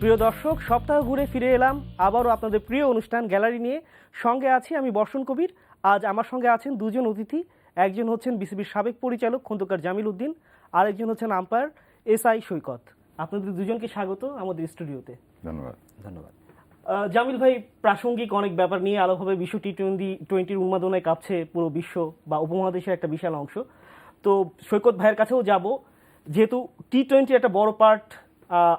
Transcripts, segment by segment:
প্রিয় দর্শক, সপ্তাহ ঘুরে ফিরে এলাম আবারও আপনাদের প্রিয় অনুষ্ঠান গ্যালারি নিয়ে। সঙ্গে আছি আমি বর্ষণ কবির। আজ আমার সঙ্গে আছেন দুজন অতিথি। একজন হচ্ছেন বিসিবির সাবেক পরিচালক খন্দকার জামিল উদ্দিন, আরেকজন হচ্ছেন আম্পায়ার এসআই সৈকত। আপনাদের দুজনকে স্বাগত আমাদের স্টুডিওতে। ধন্যবাদ। ধন্যবাদ। জামিল ভাই, প্রাসঙ্গিক অনেক ব্যাপার নিয়ে আলাপ হবে। বিশ্ব টি-20 উন্মাদনায় কাঁপছে পুরো বিশ্ব বা উপমহাদেশের একটা বিশাল অংশ। তো সৈকত ভাইয়ের কাছেও যাব, যেহেতু টি-20 একটা বড় পার্ট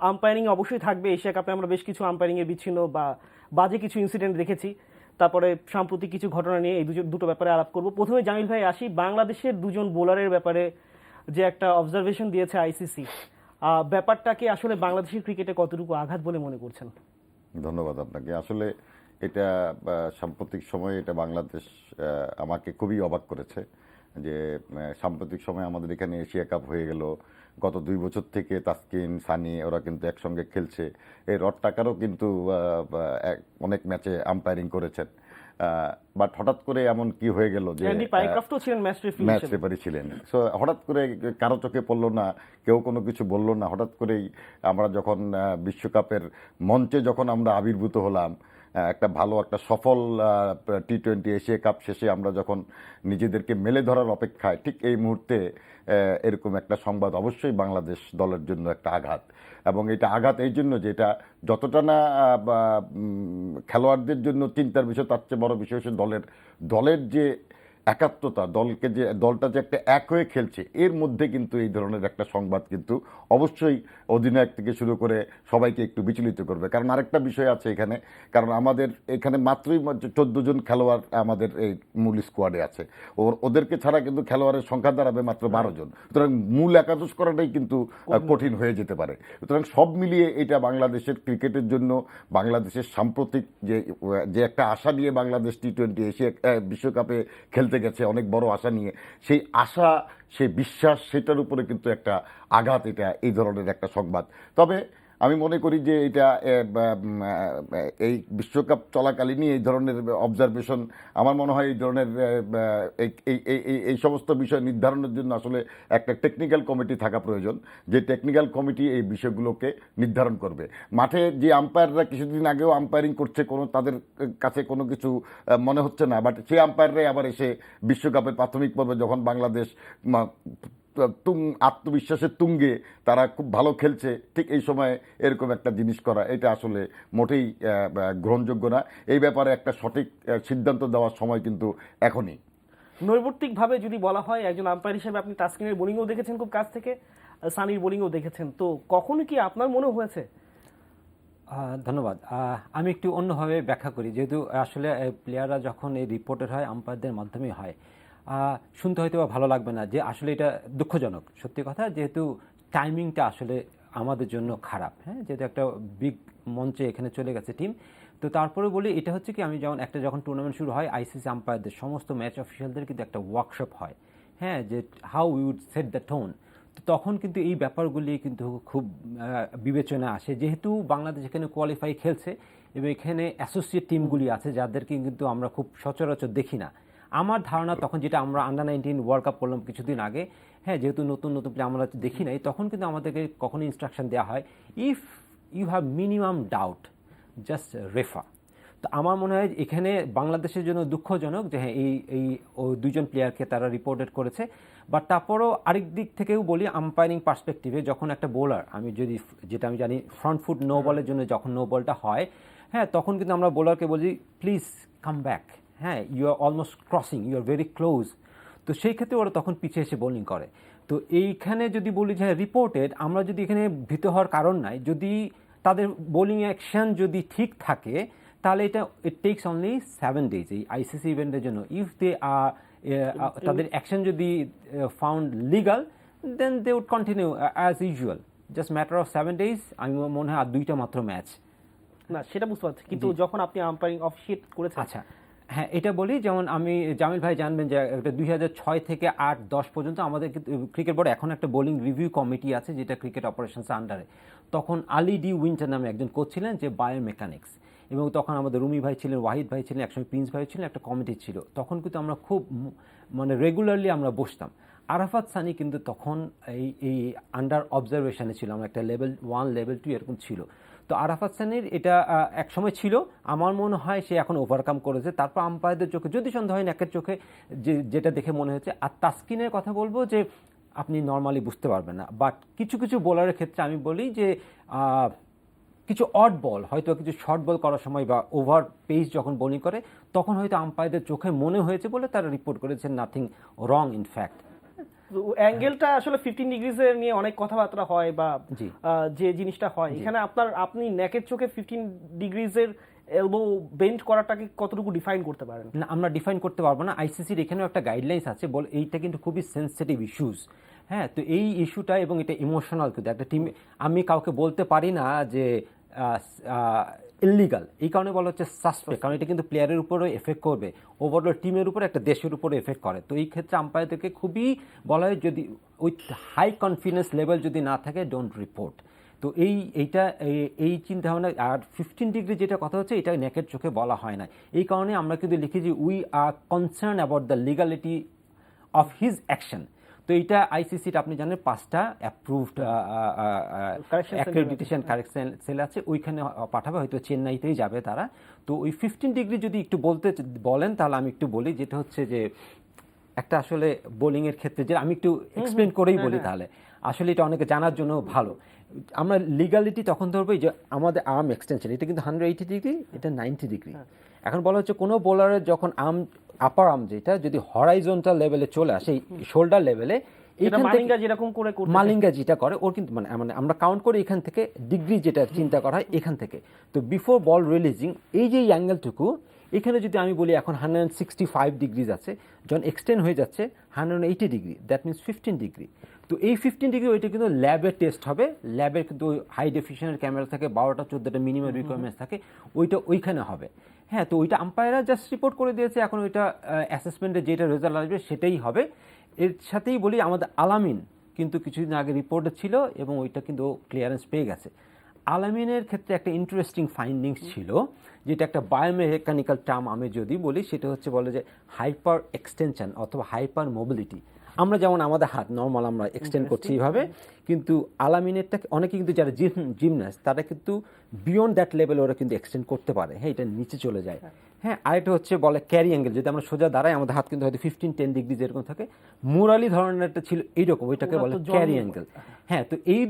আম্পায়ারিং অবশ্যই থাকবে। এশিয়া কাপে আমরা বেশ কিছু আম্পায়ারিংয়ের বিচ্ছিন্ন বা বাজে কিছু ইনসিডেন্ট দেখেছি। তারপরে সাম্প্রতিক কিছু ঘটনা নিয়ে এই দুটো ব্যাপারে আলাপ করব। প্রথমে জামিল ভাই আসি, বাংলাদেশের দুজন বোলারের ব্যাপারে যে একটা অবজারভেশন দিয়েছে আইসিসি, ব্যাপারটাকে আসলে বাংলাদেশের ক্রিকেটে কতটুকু আঘাত বলে মনে করছেন? ধন্যবাদ আপনাকে। আসলে এটা সাম্প্রতিক সময়ে এটা বাংলাদেশ আমাকে খুবই অবাক করেছে যে সাম্প্রতিক সময়ে আমাদের এখানে এশিয়া কাপ হয়ে গেল। গত 2 বছর থেকে তাসকিন, সানি ওরা কিন্তু একসঙ্গে খেলছে। এই রড টাকারও কিন্তু অনেক ম্যাচে আম্পায়ারিং করেছেন। বাট হঠাৎ করে এমন কি হয়ে গেল যে ম্যাচ রেফারি ছিলেন। সো হঠাৎ করে কারো চোখে পড়লো না, কেউ কোনো কিছু বললো না। হঠাৎ করেই আমরা যখন বিশ্বকাপের মঞ্চে যখন আমরা আবির্ভূত হলাম, একটা ভালো একটা সফল টি-20 এশিয়া কাপ শেষে আমরা যখন নিজেদেরকে মেলে ধরার অপেক্ষায়, ঠিক এই মুহূর্তে এরকম একটা সংবাদ অবশ্যই বাংলাদেশ দলের জন্য একটা আঘাত। এবং এটা আঘাত এই জন্য যে এটা যতটা না খেলোয়াড়দের জন্য চিন্তার বিষয়, তার চেয়ে বড় বিষয় হচ্ছে দলের যে একাত্মতা, দলটা যে একটা এক হয়ে খেলছে, এর মধ্যে কিন্তু এই ধরনের একটা সংবাদ কিন্তু অবশ্যই অধিনায়ক থেকে শুরু করে সবাইকে একটু বিচলিত করবে। কারণ আরেকটা বিষয় আছে এখানে, কারণ আমাদের এখানে মাত্রই 14 জন খেলোয়াড় আমাদের এই মূল স্কোয়াডে আছে। ওদেরকে ছাড়া কিন্তু খেলোয়াড়ের সংখ্যা দাঁড়াবে মাত্র 12 জন। সুতরাং মূল একাদশ করাটাই কিন্তু কঠিন হয়ে যেতে পারে। সুতরাং সব মিলিয়ে এটা বাংলাদেশের ক্রিকেটের জন্য, বাংলাদেশের সাম্প্রতিক যে একটা আশা নিয়ে বাংলাদেশ টি-20 এশিয়া বিশ্বকাপে খেলতে গেছে, অনেক বড় আশা নিয়ে, সেই আশা, সেই বিশ্বাস, সেটার উপরে কিন্তু একটা আঘাত এটা এই ধরনের একটা সংবাদ। তবে আমি মনে করি যে এটা এই বিশ্বকাপ চলাকালীনই এই ধরনের অবজারভেশন, আমার মনে হয় এই ধরনের এই সমস্ত বিষয় নির্ধারণের জন্য আসলে একটা টেকনিক্যাল কমিটি থাকা প্রয়োজন, যে টেকনিক্যাল কমিটি এই বিষয়গুলোকে নির্ধারণ করবে। মাঠে যে আম্পায়াররা কিছুদিন আগেও আম্পায়ারিং করছে, তাদের কাছে কোনো কিছু মনে হচ্ছে না, বাট সেই আম্পায়াররাই আবার এসে বিশ্বকাপের প্রাথমিক পর্বে যখন বাংলাদেশ আত্মবিশ্বাসের তুঙ্গে তারা খুব ভালো খেলছে, ঠিক এই সময় এরকম একটা জিনিস করা, এটা আসলে মোটেই গ্রহণযোগ্য না। এই ব্যাপারে একটা সঠিক সিদ্ধান্ত দেওয়ার সময় কিন্তু এখনই। নৈর্ব্যক্তিকভাবে যদি বলা হয়, একজন আম্পায়ার হিসেবে আপনি তাসকিনের বোলিংও দেখেছেন খুব কাছ থেকে, সানির বোলিংও দেখেছেন, তো কখনো কি আপনার মনে হয়েছে? ধন্যবাদ। আমি একটু অন্যভাবে ব্যাখ্যা করি। যেহেতু আসলে প্লেয়াররা যখন এই রিপোর্টের হয়, আম্পায়ারদের মাধ্যমে হয়, শুনতে হয়তো ভালো লাগবে না যে আসলে এটা দুঃখজনক, সত্যি কথা, যেহেতু টাইমিংটা আসলে আমাদের জন্য খারাপ। হ্যাঁ, যেহেতু একটা বিগ মঞ্চে এখানে চলে গেছে টিম। তো তারপরে বলি, এটা হচ্ছে কি, আমি যখন টুর্নামেন্ট শুরু হয়, আইসিসি আম্পায়ারদের সমস্ত ম্যাচ অফিসিয়ালদের কিন্তু একটা ওয়ার্কশপ হয়, হ্যাঁ, যে how would set the tone. তো তখন কিন্তু এই ব্যাপারগুলি কিন্তু খুব বিবেচনা আসে, যেহেতু বাংলাদেশ এখানে কোয়ালিফাই খেলছে এবং এখানে অ্যাসোসিয়েট টিমগুলি আছে যাদেরকে কিন্তু আমরা খুব সচরাচর দেখি না। আমার ধারণা তখন, যেটা আমরা আন্ডার-19 ওয়ার্ল্ড কাপ করলাম কিছুদিন আগে, হ্যাঁ, যেহেতু নতুন প্লেয়ার আমরা দেখি নাই, তখন কিন্তু আমাদেরকে কখনো ইনস্ট্রাকশন দেওয়া হয়, if you have minimum doubt just refer. তো আমার মনে হয় এখানে বাংলাদেশের জন্য দুঃখজনক যে হ্যাঁ, এই দুজন প্লেয়ারকে তারা রিপোর্টেড করেছে। বাট তারপরও আরেক দিক থেকেও বলি, আম্পায়ারিং পার্সপেক্টিভে, যখন একটা বোলার, যেটা আমি জানি, ফ্রন্ট ফুট নো বলের জন্য যখন নো বলটা হয়, হ্যাঁ, তখন কিন্তু আমরা বোলারকে বলি প্লিজ কাম ব্যাক, হ্যাঁ, you are almost crossing, you are very close. তো সেই ক্ষেত্রে ওরা তখন পিছিয়ে এসে বোলিং করে। তো এইখানে যদি বলি যে রিপোর্টেড, আমরা যদি এখানে ভীত হওয়ার কারণ নাই, যদি তাদের বোলিং অ্যাকশন যদি ঠিক থাকে, তাহলে ইট টেকস অনলি 7 days এই আইসিসি ইভেন্টের জন্য। ইফ দে আর তাদের অ্যাকশন যদি found legal, then they would continue as usual, just matter of 7 days। আমি মনে হয় আর 2টা মাত্র ম্যাচ। না, সেটা বুঝতে পারছি, কিন্তু যখন আপনি আম্পায়ারিং অফিসিয়েট করেছেন। আচ্ছা, হ্যাঁ, এটা বলি, যেমন আমি, জামিল ভাই জানবেন যে 2006 থেকে 8-10 পর্যন্ত আমাদের ক্রিকেট বোর্ডে এখন একটা বোলিং রিভিউ কমিটি আছে, যেটা ক্রিকেট অপারেশনস আন্ডারে। তখন আলী ডি উইন্টার নামে একজন কোচ ছিলেন, যে বায়োমেকানিক্স, এবং তখন আমাদের রুমি ভাই ছিলেন, ওয়াহিদ ভাই ছিলেন, একসময় প্রিন্স ভাই ছিলেন, একটা কমিটি ছিল। তখন কিন্তু আমরা খুব রেগুলারলি আমরা বসতাম। আরাফাত সানি কিন্তু তখন এই আন্ডার অবজারভেশনে ছিল, আমরা একটা লেভেল 1 লেভেল 2 এরকম ছিল। তো আরাফাত সানির এটা এক সময় ছিল, আমার মনে হয় সে এখন ওভারকাম করেছে। তারপর আম্পায়ারদের চোখে যদি সন্দেহ হয় নাকের চোখে যেটা দেখে মনে হয়েছে। আর তাসকিনের কথা বলবো যে আপনি নর্মালি বুঝতে পারবেন না, বাট কিছু কিছু বোলারের ক্ষেত্রে আমি বলি যে কিছু অড বল হয়তো কিছু শর্ট বল করার সময় বা ওভার পেস যখন বোলিং করে তখন হয়তো আম্পায়ারদের চোখে মনে হয়েছে বলে তারা রিপোর্ট করেছেন নাথিং রং ইন ফ্যাক্ট। অ্যাঙ্গেলটা আসলে 15 ডিগ্রিজের নিয়ে অনেক কথাবার্তা হয় বা জি। যে জিনিসটা হয় এখানে আপনি নেকের চোখে 15 ডিগ্রিজের এলবো বেন্ড করাটাকে কতটুকু ডিফাইন করতে পারেন? না, আমরা ডিফাইন করতে পারবো না। আইসিসির এখানেও একটা গাইডলাইন্স আছে, এইটা কিন্তু খুবই সেন্সিটিভ ইস্যুস। হ্যাঁ, তো এই ইস্যুটা এবং এটা ইমোশনাল কিন্তু একটা টিম, আমি কাউকে বলতে পারি না যে ইল্লিগাল, এই কারণে বলা হচ্ছে সাসপেক্ট, কারণ এটা কিন্তু প্লেয়ারের উপরেও এফেক্ট করবে, ওভারঅল টিমের উপর একটা দেশের উপরে এফেক্ট করে। তো এই ক্ষেত্রে আম্পায়ারদেরকে খুবই বলা হয় যদি উইথ হাই কনফিডেন্স লেভেল যদি না থাকে ডোন্ট রিপোর্ট। তো এই চিন্তা ভাবনা। আর 15 ডিগ্রি যেটা কথা হচ্ছে এটা নেকের চোখে বলা হয় না, এই কারণে আমরা কিন্তু লিখি যে we are concern about the legality of his action. তো এইটা আইসিসির আপনি জানেন 5টা অ্যাপ্রুভড অ্যাক্রেডিটেশন কারেকশন সেল আছে, ওইখানে পাঠাবে, হয়তো চেন্নাইতেই যাবে তারা। তো ওই 15 ডিগ্রি যদি একটু বলেন তাহলে আমি একটু বলি, যেটা হচ্ছে যে একটা আসলে বোলিংয়ের ক্ষেত্রে যে আমি একটু এক্সপ্লেন করেই বলি তাহলে আসলে এটা অনেকে জানার জন্য ভালো। আমরা লিগালিটি তখন ধরবো যে আমাদের আর্ম এক্সটেনশন, এটা কিন্তু 180 ডিগ্রি, এটা 90 ডিগ্রি। এখন বলা হচ্ছে কোনো বোলারের যখন আপার আর্ম যেটা যদি হরাইজন্টাল লেভেলে চলে আসে, শোল্ডার লেভেলে, মালিঙ্গা যেটা করে ওর কিন্তু মানে আমরা কাউন্ট করি এখান থেকে ডিগ্রি, যেটা চিন্তা করা হয় এখান থেকে। তো বিফোর বল রিলিজিং এই যে অ্যাঙ্গেলটুকু, এখানে যদি আমি বলি এখন 165 ডিগ্রিজ আছে, যখন এক্সটেন্ড হয়ে যাচ্ছে 180 ডিগ্রি, দ্যাট মিনস 15 ডিগ্রি। তো এই 15 ডিগ্রি ওইটা কিন্তু ল্যাবে টেস্ট হবে, ল্যাবের কিন্তু হাই ডেফিনিশনের ক্যামেরা থাকে, 12টা 14টা মিনিমাম রিকোয়ারমেন্টস থাকে, ওইটা ওইখানে হবে। হ্যাঁ, তো ওইটা আম্পায়াররা জাস্ট রিপোর্ট করে দিয়েছে, এখন ওইটা অ্যাসেসমেন্টে যেটা রেজাল্ট আসবে সেটাই হবে। এর সাথেই বলি আমাদের আলামিন কিন্তু কিছুদিন আগে রিপোর্টে ছিল এবং ওইটা কিন্তু ক্লিয়ারেন্স পেয়ে গেছে। আলামিনের ক্ষেত্রে একটা ইন্টারেস্টিং ফাইন্ডিংস ছিল, যেটা একটা বায়োমেকানিক্যাল টার্ম আমি যদি বলি, সেটা হচ্ছে বলে যে হাইপার এক্সটেনশন অথবা হাইপার মোবিলিটি। আমরা যেমন আমাদের হাত নর্মাল আমরা এক্সটেন্ড করছি এইভাবে, কিন্তু আলামিনেরটা অনেকে কিন্তু যারা জিমন্যাস্ট তারা কিন্তু বিয়ন্ড দ্যাট লেভেল ওরা কিন্তু এক্সটেন্ড করতে পারে। হ্যাঁ, এটা নিচে চলে যায়। হ্যাঁ, আরেকটা হচ্ছে বলে ক্যারি অ্যাঙ্গেল, যদি আমরা সোজা দাঁড়াই আমাদের হাত কিন্তু হয়তো 15-10 ডিগ্রি যেরকম থাকে, মুরালি ধরনের একটা ছিল এইরকম, ওইটাকে বলে ক্যারি অ্যাঙ্গেল। হ্যাঁ, তো এই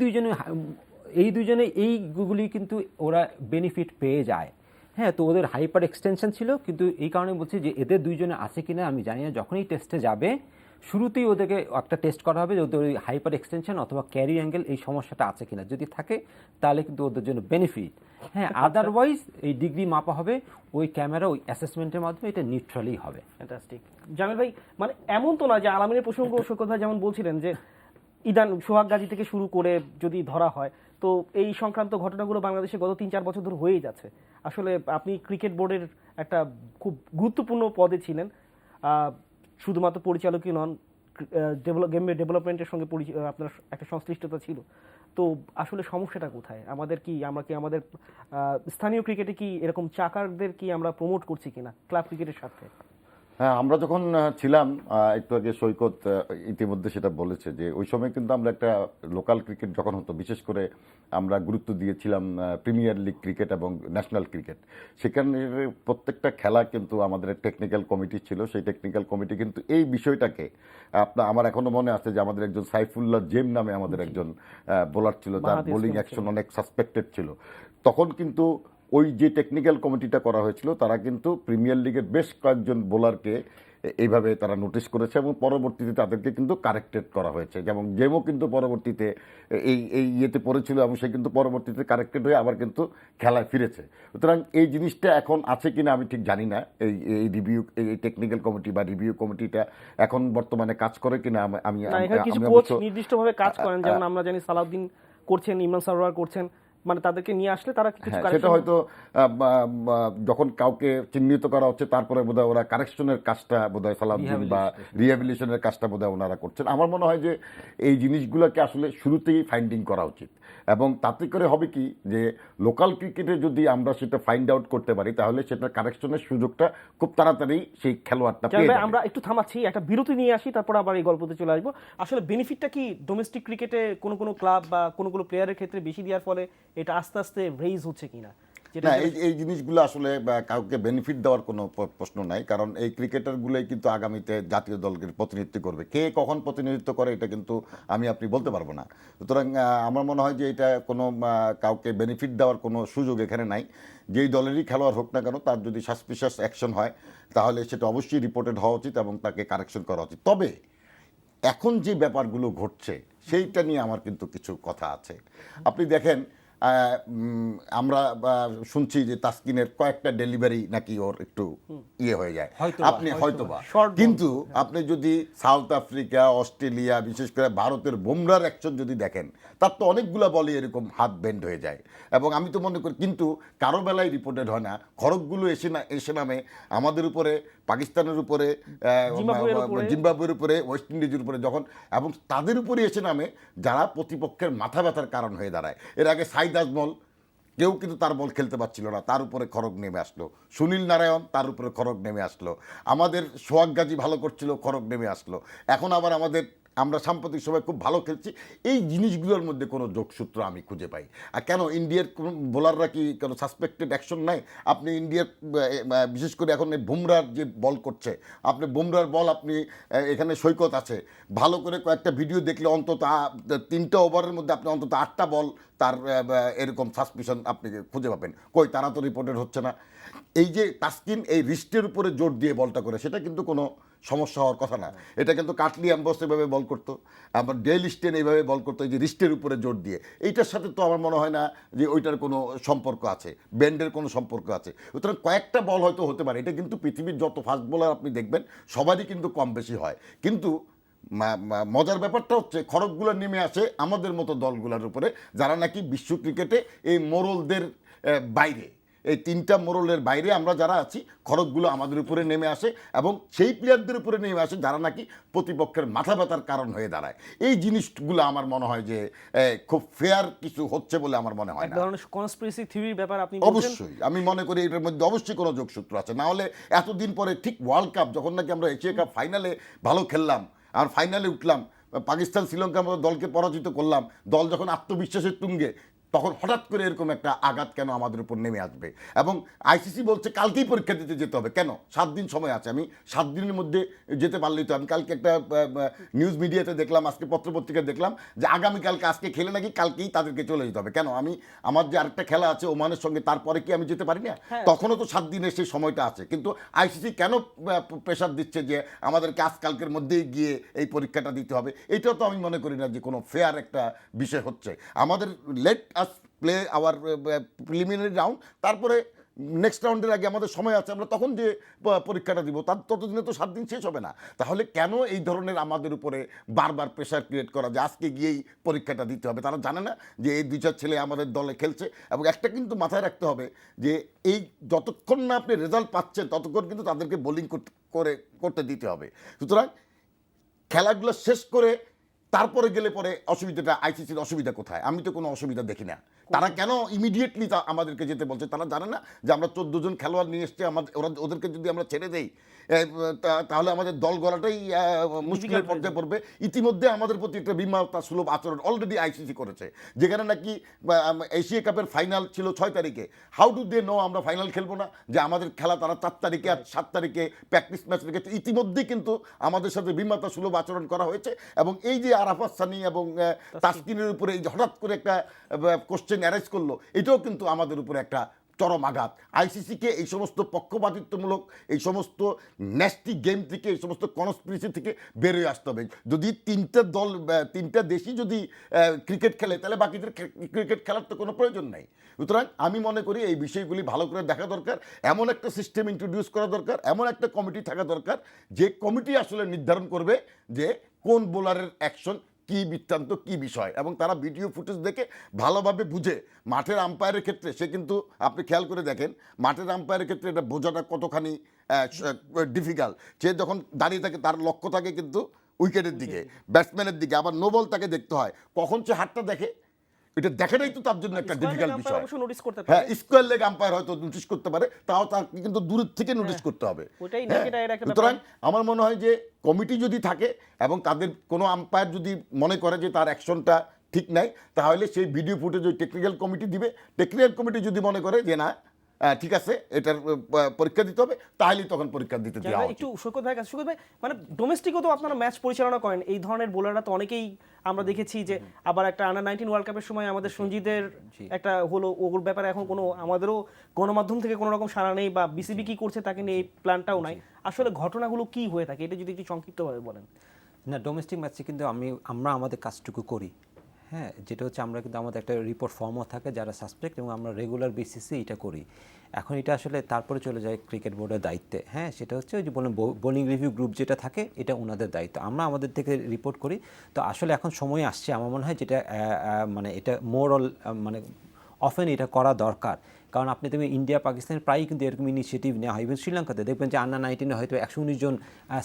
দুইজনে এইগুলি কিন্তু ওরা বেনিফিট পেয়ে যায়। হ্যাঁ, তো ওদের হাইপার এক্সটেনশন ছিল, কিন্তু এই কারণে বলছি যে এদের দুইজনে আছে কিনা আমি জানি না। যখনই টেস্টে যাবে শুরুতেই ওদেরকে একটা টেস্ট করা হবে যে ওদের ওই হাইপার এক্সটেনশন অথবা ক্যারি অ্যাঙ্গেল এই সমস্যাটা আছে কিনা, যদি থাকে তাহলে কিন্তু ওদের জন্য বেনিফিট। হ্যাঁ, আদারওয়াইজ এই ডিগ্রি মাপা হবে ওই ক্যামেরা ওই অ্যাসেসমেন্টের মাধ্যমে, এটা নিউট্রালি হবে। ফ্যান্টাস্টিক। জামিল ভাই, মানে এমন তো না যে আলামিনের প্রসঙ্গ সৈকত ভাই যেমন বলছিলেন যে ইদান সোহাগ গাজী থেকে শুরু করে যদি ধরা হয়, তো এই সংক্রান্ত ঘটনাগুলো বাংলাদেশে গত 3-4 বছর ধরে হয়েই যাচ্ছে। আসলে আপনি ক্রিকেট বোর্ডের একটা খুব গুরুত্বপূর্ণ পদে ছিলেন, শুধুমাত্র পরিচালকই নন, গেমের ডেভেলপমেন্টের সঙ্গে আপনার একটা সংশ্লিষ্টতা ছিল। তো আসলে সমস্যাটা কোথায়? আমরা কি আমাদের স্থানীয় ক্রিকেটে কি এরকম চাকারদের কি আমরা প্রমোট করছি কিনা ক্লাব ক্রিকেটের সাথে? হ্যাঁ, আমরা যখন ছিলাম, একটু আগে সৈকত ইতিমধ্যে সেটা বলেছে যে ওই সময় কিন্তু আমরা একটা লোকাল ক্রিকেট যখন হতো, বিশেষ করে আমরা গুরুত্ব দিয়েছিলাম প্রিমিয়ার লিগ ক্রিকেট এবং ন্যাশনাল ক্রিকেট। সেখানে প্রত্যেকটা খেলা কিন্তু আমাদের টেকনিক্যাল কমিটি ছিল, সেই টেকনিক্যাল কমিটি কিন্তু এই বিষয়টাকে আমার এখনো মনে আছে যে আমাদের একজন সাইফুল্লাহ জেম নামে আমাদের একজন বোলার ছিল, তার বোলিং অ্যাকশন অনেক সাসপেক্টেড ছিল। তখন কিন্তু ওই যে টেকনিক্যাল কমিটিটা করা হয়েছিল তারা কিন্তু প্রিমিয়ার লিগের বেশ কয়েকজন বোলারকে এইভাবে তারা নোটিশ করেছে এবং পরবর্তীতে তাদেরকে কিন্তু কারেক্টেড করা হয়েছে। যেমন জেমও কিন্তু পরবর্তীতে এই ইয়েতে পড়েছিল এবং সে কিন্তু পরবর্তীতে কারেক্টেড হয়ে আবার কিন্তু খেলায় ফিরেছে। সুতরাং এই জিনিসটা এখন আছে কিনা আমি ঠিক জানি না, এই রিভিউ, এই টেকনিক্যাল কমিটি বা রিভিউ কমিটিটা এখন বর্তমানে কাজ করে কিনা। আমি কিছু কোচ নির্দিষ্টভাবে কাজ করেন, যেমন আমরা জানি সালাউদ্দিন করছেন, ইমরান সরোয়ার করছেন, মানে তাদেরকে নিয়ে আসলে তারা কিছু সেটা হয়তো যখন কাউকে চিহ্নিত করা হচ্ছে তারপরে বোধহয় ওরা কারেকশনের কাজটা বোধহয় সালাউদ্দিন বা রিহ্যাবিলিটেশনের কাজটা বোধহয় ওনারা করছেন। আমার মনে হয় যে এই জিনিসগুলোকে আসলে শুরুতেই ফাইন্ডিং করা উচিত এবং তাতে করে হবে কি যে লোকাল ক্রিকেটে যদি আমরা সেটা ফাইন্ড আউট করতে পারি তাহলে সেটা কারেকশনের সুযোগটা খুব তাড়াতাড়ি সেই খেলোয়াড়টা পেয়ে যাবে। আমরা একটু থামাচ্ছি, একটা বিরতি নিয়ে আসি, তারপর আবার এই গল্পতে চলে আসবো। আসলে বেনিফিটটা কি ডোমেস্টিক ক্রিকেটে কোনো ক্লাব বা কোনো প্লেয়ারের ক্ষেত্রে বেশি দেওয়ার ফলে এটা আস্তে আস্তে রেইজ হচ্ছে কিনা, যেটা না, এই জিনিসগুলো আসলে কাউকে বেনিফিট দেওয়ার কোনো প্রশ্ন নাই, কারণ এই ক্রিকেটারগুলোই কিন্তু আগামীতে জাতীয় দলকে প্রতিনিধিত্ব করবে। কে কখন প্রতিনিধিত্ব করে এটা কিন্তু আপনি বলতে পারবো না। সুতরাং আমার মনে হয় যে এটা কোনো কাউকে বেনিফিট দেওয়ার কোনো সুযোগ এখানে নাই। যেই দলেরই খেলোয়াড় হোক না কেন, তার যদি সাসপিশাস অ্যাকশন হয় তাহলে সেটা অবশ্যই রিপোর্টেড হওয়া উচিত এবং তাকে কারেকশন করা উচিত। তবে এখন যে ব্যাপারগুলো ঘটছে সেইটা নিয়ে আমার কিন্তু কিছু কথা আছে। আপনি দেখেন, আমরা শুনছি যে তাসকিনের কয়েকটা ডেলিভারি নাকি ওর একটু হয়ে যায়, আপনি হয়তোবা, কিন্তু আপনি যদি সাউথ আফ্রিকা, অস্ট্রেলিয়া, বিশেষ করে ভারতের বুমরার অ্যাকশন যদি দেখেন, তার তো অনেকগুলা বলই এরকম হাত বেন্ড হয়ে যায়। এবং আমি তো মনে করি, কিন্তু কারো বেলায় রিপোর্টেড হয় না, খড়গগুলো এসে নামে আমাদের উপরে, পাকিস্তানের উপরে, জিম্বাবুয়ের উপরে, ওয়েস্ট ইন্ডিজের উপরে, যখন এবং তাদের উপরে এসে নামে যারা প্রতিপক্ষের মাথা ব্যথার কারণ হয়ে দাঁড়ায়। এর আগে সাইদ আজমল, কেউ কিন্তু তার বল খেলতে পারছিল না, তার উপরে খড়গ নেমে আসলো। সুনীল নারায়ণ, তার উপরে খড়গ নেমে আসলো। আমাদের সোহাগ গাজী ভালো করছিল, খড়গ নেমে আসলো। এখন আবার আমরা সাম্প্রতিক সময় খুব ভালো খেলছি। এই জিনিসগুলোর মধ্যে কোনো যোগসূত্র আমি খুঁজে পাই। আর কেন ইন্ডিয়ার কোন বোলাররা কি কোনো সাসপেক্টেড অ্যাকশন নাই? আপনি ইন্ডিয়ার বিশেষ করে এখন এই বুমরার যে বল করছে, আপনি বুমরার বল, আপনি এখানে সৈকত আছে, ভালো করে কয়েকটা ভিডিও দেখলে অন্তত 3টা ওভারের মধ্যে আপনি অন্তত 8টা বল তার এরকম সাসপিশন আপনি খুঁজে পাবেন। কই, তারা তো রিপোর্টেড হচ্ছে না। এই যে তাসকিন এই রিস্টের উপরে জোর দিয়ে বলটা করে, সেটা কিন্তু কোনো সমস্যা হওয়ার কথা না। এটা কিন্তু কাটলি অ্যাম্বস এভাবে বল করতো, আবার ডেল স্টেন এইভাবে বল করতো, এই যে রিস্টের উপরে জোর দিয়ে। এইটার সাথে তো আমার মনে হয় না যে ওইটার কোনো সম্পর্ক আছে, ব্যান্ডের কোনো সম্পর্ক আছে। সুতরাং কয়েকটা বল হয়তো হতে পারে। এটা কিন্তু পৃথিবীর যত ফাস্ট বোলার আপনি দেখবেন সবারই কিন্তু কম বেশি হয়। কিন্তু মজার ব্যাপারটা হচ্ছে খড়গগুলো নেমে আসে আমাদের মতো দলগুলোর উপরে, যারা নাকি বিশ্ব ক্রিকেটে এই মোরলদের বাইরে, এই 3টা মোরলের বাইরে আমরা যারা আছি, খড়গগুলো আমাদের উপরে নেমে আসে এবং সেই প্লেয়ারদের উপরে নেমে আসে যারা নাকি প্রতিপক্ষের মাথা ব্যথার কারণ হয়ে দাঁড়ায়। এই জিনিসগুলো আমার মনে হয় যে খুব ফেয়ার কিছু হচ্ছে বলে আমার মনে হয় না। এক ধরনের কনস্পিরেসি থিওরির ব্যাপার আপনি বলছেন। অবশ্যই আমি মনে করি এটার মধ্যে অবশ্যই কোনো যোগসূত্র আছে, না হলে এতদিন পরে ঠিক ওয়ার্ল্ড কাপ যখন নাকি আমরা এশিয়া কাপ ফাইনালে ভালো খেললাম আর ফাইনালে উঠলাম, পাকিস্তান শ্রীলঙ্কার মতো দলকে পরাজিত করলাম, দল যখন আত্মবিশ্বাসের তুঙ্গে, তখন হঠাৎ করে এরকম একটা আঘাত কেন আমাদের উপর নেমে আসবে? এবং আইসিসি বলছে কালকেই পরীক্ষা দিতে যেতে হবে। কেন? 7 দিন সময় আছে। আমি 7 দিনের মধ্যে যেতে পারলেই তো। আমি কালকে একটা নিউজ মিডিয়াতে দেখলাম, আজকে পত্রপত্রিকায় দেখলাম যে আগামীকালকে, আজকে খেলে নাকি কালকেই তাদেরকে চলে যেতে হবে। কেন? আমার যে আরেকটা খেলা আছে ওমানের সঙ্গে, তারপরে কি আমি যেতে পারি না? তখনও তো 7 দিনের সেই সময়টা আছে। কিন্তু আইসিসি কেন প্রেশার দিচ্ছে যে আমাদেরকে আজকালকের মধ্যেই গিয়ে এই পরীক্ষাটা দিতে হবে? এটাও তো আমি মনে করি না যে কোনো ফেয়ার একটা বিষয় হচ্ছে। আমাদের let us play our preliminary round, তারপরে নেক্সট রাউন্ডের আগে আমাদের সময় আছে, আমরা তখন যে পরীক্ষাটা দিব, তার ততদিনে তো 7 দিন শেষ হবে না। তাহলে কেন এই ধরনের আমাদের উপরে বারবার প্রেশার ক্রিয়েট করা যে আজকে গিয়েই পরীক্ষাটা দিতে হবে? তারা জানে না যে এই 2-4 ছেলে আমাদের দলে খেলছে? এবং একটা কিন্তু মাথায় রাখতে হবে যে এই যতক্ষণ না আপনি রেজাল্ট পাচ্ছেন ততক্ষণ কিন্তু তাদেরকে বোলিং করতে দিতে হবে। সুতরাং খেলাগুলো শেষ করে তারপরে গেলে পরে অসুবিধাটা, আইসিসির অসুবিধা কোথায়? আমি তো কোনো অসুবিধা দেখি না। তারা কেন ইমিডিয়েটলি আমাদেরকে যেতে বলছে? তারা জানে না যে আমরা 14 জন খেলোয়াড় নিয়ে এসছি, ওদেরকে যদি আমরা ছেড়ে দেই তাহলে আমাদের দল গড়াটাই মুশকিলের পর্যায়ে পড়বে। ইতিমধ্যে আমাদের প্রতি একটা বিমানতা সুলভ আচরণ অলরেডি আইসিসি করেছে, যেখানে নাকি এশিয়া কাপের ফাইনাল ছিল 6 তারিখে। হাউ ডু দে নো আমরা ফাইনাল খেলবো না? যে আমাদের খেলা তারা 4 তারিখে আর 7 তারিখে প্র্যাকটিস ম্যাচ রেখেছে। ইতিমধ্যেই কিন্তু আমাদের সাথে বিমানতা সুলভ আচরণ করা হয়েছে। এবং এই যে আরাফাত সানি এবং তাসকিনের উপরে এই যে হঠাৎ করে একটা কোশ্চেন অ্যারাইজ করলো, এটাও কিন্তু আমাদের উপরে একটা চরম আঘাত। আইসিসিকে এই সমস্ত পক্ষপাতিত্বমূলক, এই সমস্ত ন্যাস্টি গেম থেকে, এই সমস্ত কনস্পিরেসি থেকে বেরোয় আসতে হবে। যদি 3টা দেশই যদি ক্রিকেট খেলে, তাহলে বাকিদের ক্রিকেট খেলার তো কোনো প্রয়োজন নাই। সুতরাং আমি মনে করি এই বিষয়গুলি ভালো করে দেখা দরকার, এমন একটা সিস্টেম ইন্ট্রোডিউস করা দরকার, এমন একটা কমিটি থাকা দরকার যে কমিটি আসলে নির্ধারণ করবে যে কোন বোলারের অ্যাকশন কি, বৃত্তান্ত কি বিষয়, এবং তারা ভিডিও ফুটেজ দেখে ভালোভাবে বুঝে। মাঠের আম্পায়ারের ক্ষেত্রে সে কিন্তু, আপনি খেয়াল করে দেখেন, মাঠের আম্পায়ারের ক্ষেত্রে এটা বোঝাটা কতখানি ডিফিকাল্ট। সে যখন দাঁড়িয়ে থাকে তার লক্ষ্য থাকে কিন্তু উইকেটের দিকে, ব্যাটসম্যানের দিকে, আবার নো বল তাকে দেখতে হয়। কখন সে হাতটা দেখে, এটা দেখাটাই তো তার জন্য একটা ডিফিকাল্ট বিষয়। হ্যাঁ, স্কোয়ার লেগ আম্পায়ার হয়তো নোটিশ করতে পারে, তাও তাকে কিন্তু দূরের থেকে নোটিশ করতে হবে। সুতরাং আমার মনে হয় যে কমিটি যদি থাকে এবং তাদের কোনো আম্পায়ার যদি মনে করে যে তার অ্যাকশনটা ঠিক নাই, তাহলে সেই ভিডিও ফুটেজ ওই টেকনিক্যাল কমিটি দিবে। টেকনিক্যাল কমিটি যদি মনে করে যে না ঠিক আছে এটার পরীক্ষা দিতে হবে, তাহলেই তখন পরীক্ষা দিতে দেওয়া উচিত। একটু সৈকত ভাই কাছে, সৈকত ভাই মানে ডোমেস্টিকও তো আপনারা ম্যাচ পরিচালনা করেন, এই ধরনের বোলাররা তো অনেকেই আমরা দেখেছি যে আবার একটা আন্ডার-19 ওয়ার্ল্ড কাপের সময় আমাদের সঞ্জিতের একটা হলো, ওর ব্যাপারে এখন কোনো আমাদেরও গণমাধ্যম থেকে কোনো রকম সাড়া নেই, বা বিসিবি কি করছে তাকে নিয়ে এই প্ল্যানটাও নাই। আসলে ঘটনাগুলো কি হয়ে থাকে এটা যদি একটু সংক্ষিপ্তভাবে বলেন। না, ডোমেস্টিক ম্যাচে কিন্তু আমরা আমাদের কাজটুকু করি। হ্যাঁ, যেটা হচ্ছে আমরা কিন্তু আমাদের একটা রিপোর্ট ফর্মও থাকে যারা সাসপেক্ট, এবং আমরা রেগুলার বেসিসে এটা করি। এখন এটা আসলে তারপরে চলে যায় ক্রিকেট বোর্ডের দায়িত্বে। হ্যাঁ, সেটা হচ্ছে ওই যে বলেন বোলিং রিভিউ গ্রুপ যেটা থাকে, এটা ওনাদের দায়িত্ব, আমরা আমাদের থেকে রিপোর্ট করি। তো আসলে এখন সময় আসছে আমার মনে হয় যেটা মানে এটা মোরল মানে অফেন এটা করা দরকার। কারণ আপনি দেখবেন ইন্ডিয়া পাকিস্তানের প্রায়ই কিন্তু এরকম ইনিশিয়েটিভ নেওয়া হয়। ইভেন শ্রীলঙ্কাতে দেখবেন যে আন্ডার-19 হয়তো 119 জন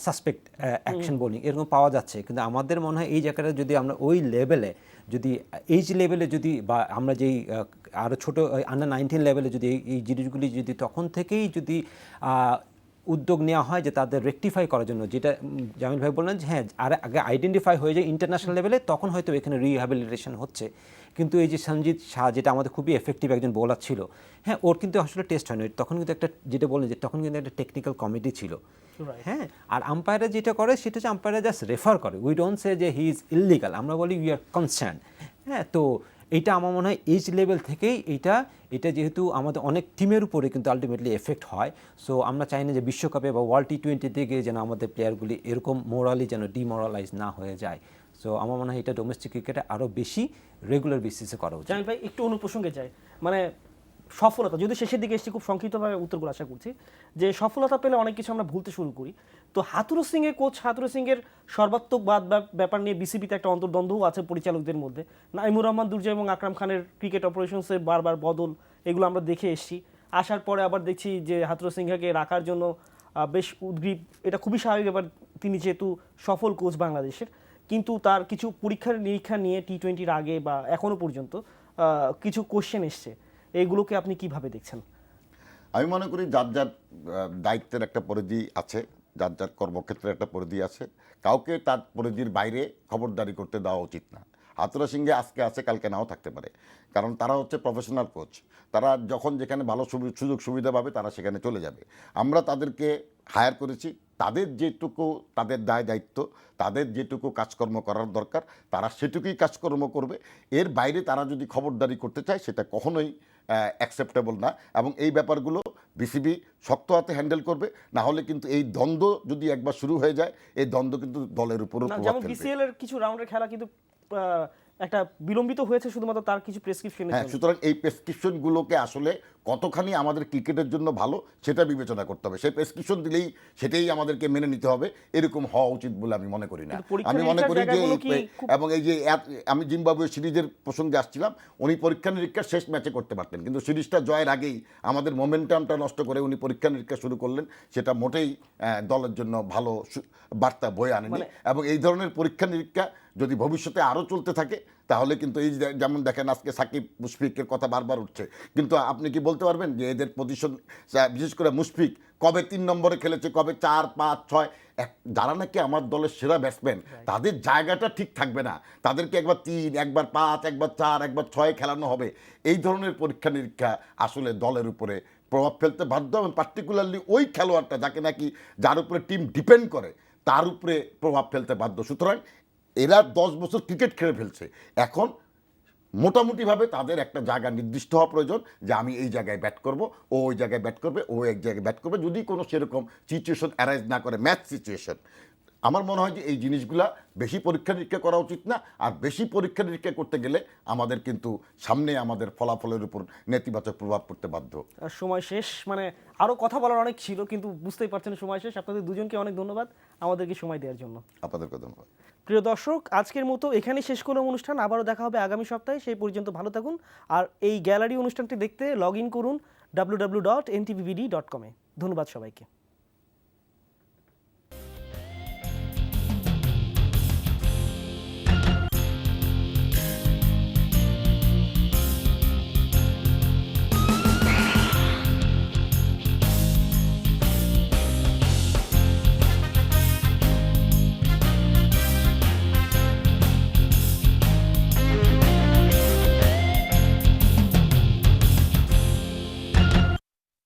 সাসপেক্ট অ্যাকশন বোলিং এরকম পাওয়া যাচ্ছে। কিন্তু আমাদের মনে হয় এই জায়গাটা যদি আমরা ওই লেভেলে যদি এইজ লেভেলে যদি, বা আমরা যেই আরও ছোটো আন্ডার-19 লেভেলে যদি এই জিনিসগুলি যদি তখন থেকেই যদি উদ্যোগ নেওয়া হয় যে তাদের রেকটিফাই করার জন্য, যেটা জামিল ভাই বললেন যে হ্যাঁ আর আগে আইডেন্টিফাই হয়ে যায় ইন্টারন্যাশনাল লেভেলে, তখন হয়তো এখানে রিহ্যাবিলিটেশন হচ্ছে। কিন্তু এই যে সঞ্জিত শাহ যেটা আমাদের খুবই এফেক্টিভ একজন বোলার ছিল, হ্যাঁ ওর কিন্তু আসলে টেস্ট হয়নি তখন, কিন্তু একটা যেটা বললেন যে তখন কিন্তু একটা টেকনিক্যাল কমিটি ছিল। হ্যাঁ, আর আম্পায়াররা যেটা করে সেটা হচ্ছে আম্পায়াররা জাস্ট রেফার করে, উই ডোন্ট সে যে হি ইজ ইললিগাল, আমরা বলি উই আর কনসার্ন। হ্যাঁ, তো এইটা আমার মনে হয় এইজ লেভেল থেকেই এটা যেহেতু আমাদের অনেক টিমের উপরে কিন্তু আলটিমেটলি এফেক্ট হয়। সো আমরা চাই না যে বিশ্বকাপে বা ওয়ার্ল্ড টি-20 গিয়ে যেন আমাদের প্লেয়ারগুলি এরকম মোরালি যেন ডিমোরালাইজ না হয়ে যায়। সো আমার মনে হয় এটা ডোমেস্টিক ক্রিকেটে আরও বেশি রেগুলার বেসিসে করা উচিত। জামিল ভাই একটু অন্য প্রসঙ্গে যাই, মানে সফলতা যদি শেষের দিকে এসে খুব সংক্ষিপ্তভাবে উত্তরগুলো আশা করছি, যে সফলতা পেলে অনেক কিছু আমরা ভুলতে শুরু করি। তো হাথুরু সিং এর কোচ হাথুরু সিং এর সর্বাত্মকবাদ ব্যাপার নিয়ে বিসিবিতে একটা অন্তর্দ্বন্দ্বও আছে পরিচালকদের মধ্যে। নাইমুর রহমান দুর্জয় এবং আকরাম খানের ক্রিকেট অপারেশনসের বারবার বদল, এগুলো আমরা দেখে এসেছি। আসার পরে আবার দেখছি যে হাথুরু সিংহাকে রাখার জন্য বেশ উদ্গ্রীব, এটা খুবই স্বাভাবিক ব্যাপার, তিনি যেহেতু সফল কোচ বাংলাদেশের। কিন্তু তার কিছু পরীক্ষার নিরীক্ষা নিয়ে টি-20-র আগে বা এখনো পর্যন্ত কিছু কোশ্চেন এসছে, এইগুলোকে আপনি কিভাবে দেখছেন? আমি মনে করি যার যার দায়িত্বের একটা পরিধি আছে, যার যার কর্মক্ষেত্রের একটা পরিধি আছে, কাউকে তার পরিধির বাইরে খবরদারি করতে দেওয়া উচিত না। হাতুরা সিংহে আজকে আছে কালকে নাও থাকতে পারে, কারণ তারা হচ্ছে প্রফেশনাল কোচ। তারা যখন যেখানে ভালো সুযোগ সুবিধা পাবে তারা সেখানে চলে যাবে। আমরা তাদেরকে হায়ার করেছি, তাদের যেটুকু তাদের দায় দায়িত্ব, তাদের যেটুকু কাজকর্ম করার দরকার তারা সেটুকুই কাজকর্ম করবে। এর বাইরে তারা যদি খবরদারি করতে চায় সেটা কখনোই অ্যাকসেপ্টেবল না, এবং এই ব্যাপারগুলো বিসিবি শক্ত হাতে হ্যান্ডেল করবে। না হলে কিন্তু এই দ্বন্দ্ব যদি একবার শুরু হয়ে যায়, এই দ্বন্দ্ব কিন্তু দলের উপরও প্রভাব যেমন ফেলবে। বিসিএল এর কিছু রাউন্ডের খেলা কিন্তু একটা বিলম্বিত হয়েছে শুধুমাত্র তার কিছু প্রেসক্রিপশনের হ্যাঁ, জন্য। সুতরাং এই প্রেসক্রিপশনগুলোকে আসলে কতখানি আমাদের ক্রিকেটের জন্য ভালো সেটা বিবেচনা করতে হবে। সেই প্রেসক্রিপশন দিলেই সেটাই আমাদেরকে মেনে নিতে হবে, এরকম হওয়া উচিত বলে আমি মনে করি না। আমি মনে করি যে এবং এই যে আমি জিম্বাবুয়ে সিরিজের প্রসঙ্গে আসছিলাম, উনি পরীক্ষা নিরীক্ষা শেষ ম্যাচে করতে পারতেন, কিন্তু সিরিজটা জয়ের আগেই আমাদের মোমেন্টামটা নষ্ট করে উনি পরীক্ষা নিরীক্ষা শুরু করলেন, সেটা মোটেই দলের জন্য ভালো বার্তা বয়ে আনেনি। এবং এই ধরনের পরীক্ষা নিরীক্ষা যদি ভবিষ্যতে আরও চলতে থাকে তাহলে কিন্তু এই যেমন দেখেন আজকে সাকিব মুশফিকের কথা বারবার উঠছে, কিন্তু আপনি কি বলতে পারবেন যে এদের পজিশন, বিশেষ করে মুশফিক কবে 3 নম্বরে খেলেছে, কবে 4, 5, 6, যারা নাকি আমার দলের সেরা ব্যাটসম্যান তাদের জায়গাটা ঠিক থাকবে না, তাদেরকে একবার 3, একবার 5, একবার 4, একবার 6 খেলানো হবে। এই ধরনের পরীক্ষা নিরীক্ষা আসলে দলের উপরে প্রভাব ফেলতে বাধ্য, এবং পার্টিকুলারলি ওই খেলোয়াড়টা যাকে নাকি যার উপরে টিম ডিপেন্ড করে তার উপরে প্রভাব ফেলতে বাধ্য। সুতরাং এরা 10 বছর ক্রিকেট খেলে ফেলছে, এখন মোটামুটিভাবে তাদের একটা জায়গা নির্দিষ্ট হওয়া প্রয়োজন যে আমি এই জায়গায় ব্যাট করব, ও ওই জায়গায় ব্যাট করবে, ও এক জায়গায় ব্যাট করবে, যদি কোনো সেরকম সিচুয়েশন অ্যারাইজ না করে, ম্যাচ সিচুয়েশন। আমার মনে হয় যে এই জিনিসগুলা বেশি পরীক্ষা নিরীক্ষা করা উচিত না। আর বেশি পরীক্ষা নিরীক্ষা করতে গেলে আমাদের কিন্তু সামনে আমাদের ফলাফলের উপর নেতিবাচক প্রভাব পড়তে বাধ্য। সময় শেষ, মানে আরও কথা বলার অনেক ছিল কিন্তু বুঝতেই পারছেন সময় শেষ। আপনাদের দুজনকে অনেক ধন্যবাদ আমাদেরকে সময় দেওয়ার জন্য। আপনাদেরকে ধন্যবাদ। প্রিয় দর্শক, আজকের মতো এখানেই শেষ করলাম অনুষ্ঠান। আবারও দেখা হবে আগামী সপ্তাহে, সেই পর্যন্ত ভালো থাকুন। আর এই গ্যালারি অনুষ্ঠানটি দেখতে লগ ইন করুন www.ntvbd.com-এ। ধন্যবাদ সবাইকে।